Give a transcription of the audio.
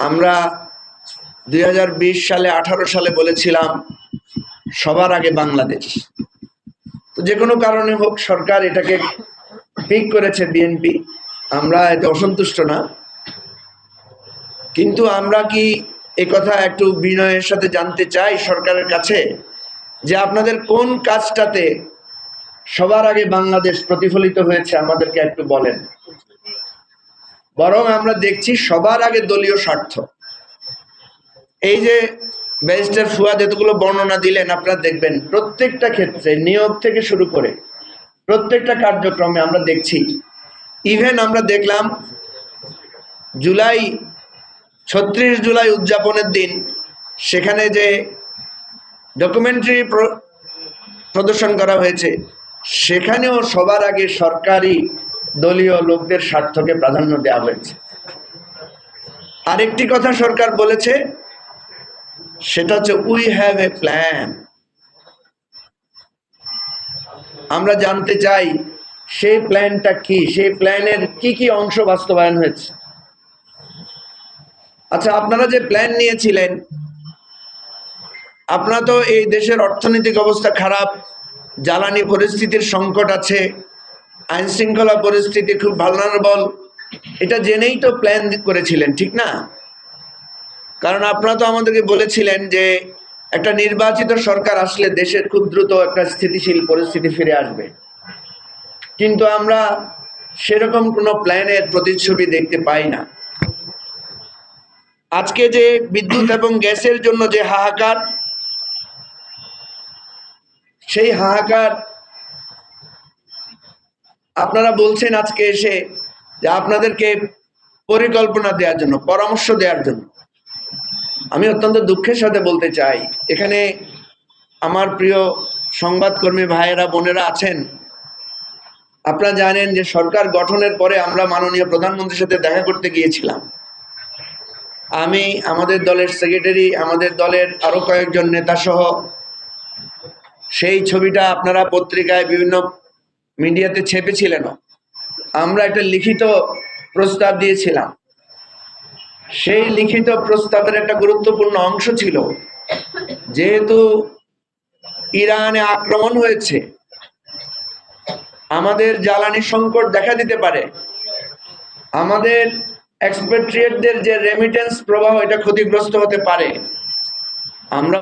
আমরা 2020 সালে 18 সালে বলেছিলাম সবার আগে বাংলাদেশ। তো যে কোনো কারণে হোক সরকার এটাকে ঠিক করেছে বিএনপি, আমরা এতে অসন্তুষ্ট না। কিন্তু আমরা কি কথা একটু বিনয়ের সাথে জানতে চাই সরকারের কাছে যে আপনাদের কোন কাজটাতে সবার আগে বাংলাদেশ প্রতিফলিত হয়েছে আমাদেরকে একটু বলেন। বরং আমরা দেখছি সবার আগে দলীয় স্বার্থ। এই যে ব্যারিস্টার ফুয়াদ এতগুলো বর্ণনা দিলেন, আপনারা দেখবেন প্রত্যেকটা ক্ষেত্রে নিয়োগ থেকে শুরু করে প্রত্যেকটা কার্যক্রমে আমরা দেখছি। ইভেন আমরা দেখলাম 36 জুলাই উদযাপনের দিন সেখানে যে ডকুমেন্টারি প্রদর্শন করা হয়েছে সেখানেও সবার আগে সরকারি দলীয় লোকদের স্বার্থকে প্রাধান্য দেওয়া হয়েছে। আরেকটি কথা সরকার বলেছে, সেটা হচ্ছে উই হ্যাভ এ প্ল্যান। আমরা জানতে চাই সেই প্ল্যানটা কি, সেই প্ল্যানের কি কি অংশ বাস্তবায়ন হয়েছে। আচ্ছা, আপনারা যে প্ল্যান নিয়েছিলেন, আপনারা তো এই দেশের অর্থনৈতিক অবস্থা খারাপ, জ্বালানি পরিস্থিতির সংকট আছে, আইন শৃঙ্খলা পরিস্থিতি খুব ভালনারেবল, এটা জেনেই তো প্ল্যান করেছিলেন, ঠিক না? কারণ আপনারা তো আমাদেরকে বলেছিলেন যে একটা নির্বাচিত সরকার আসলে দেশের খুব দ্রুত একটা স্থিতিশীল পরিস্থিতি ফিরে আসবে। কিন্তু আমরা সেরকম কোনো প্ল্যানের প্রতিচ্ছবি দেখতে পাই না। আজকে যে বিদ্যুৎ এবং গ্যাসের জন্য যে হাহাকার, সেই হাহাকার আপনারা বলছেন আজকে এসে যে আপনাদেরকে পরিকল্পনা দেওয়ার জন্য, পরামর্শ দেওয়ার জন্য। আমি অত্যন্ত দুঃখের সাথে বলতে চাই, এখানে আমার প্রিয় সংবাদকর্মী ভাইয়েরা বোনেরা আছেন। আপনারা জানেন যে সরকার গঠনের পরে আমরা মাননীয় প্রধানমন্ত্রীর সাথে দেখা করতে গিয়েছিলাম। আমি, আমাদের দলের সেক্রেটারি, আমাদের দলের আরো কয়েকজন নেতা সহ। সেই ছবিটা আপনারা পত্রিকায় বিভিন্ন মিডিয়াতে ছেপেছিলেন। আমরা একটা লিখিত প্রস্তাব দিয়েছিলাম। সেই লিখিত প্রস্তাবের একটা গুরুত্বপূর্ণ অংশ ছিল, যেহেতু ইরানে আক্রমণ হয়েছে, আমাদের জ্বালানি সংকট দেখা দিতে পারে, আমাদের এক্সপেট্রিয়েটদের যে রেমিটেন্স প্রবাহ এটা ক্ষতিগ্রস্ত হতে পারে। আমরা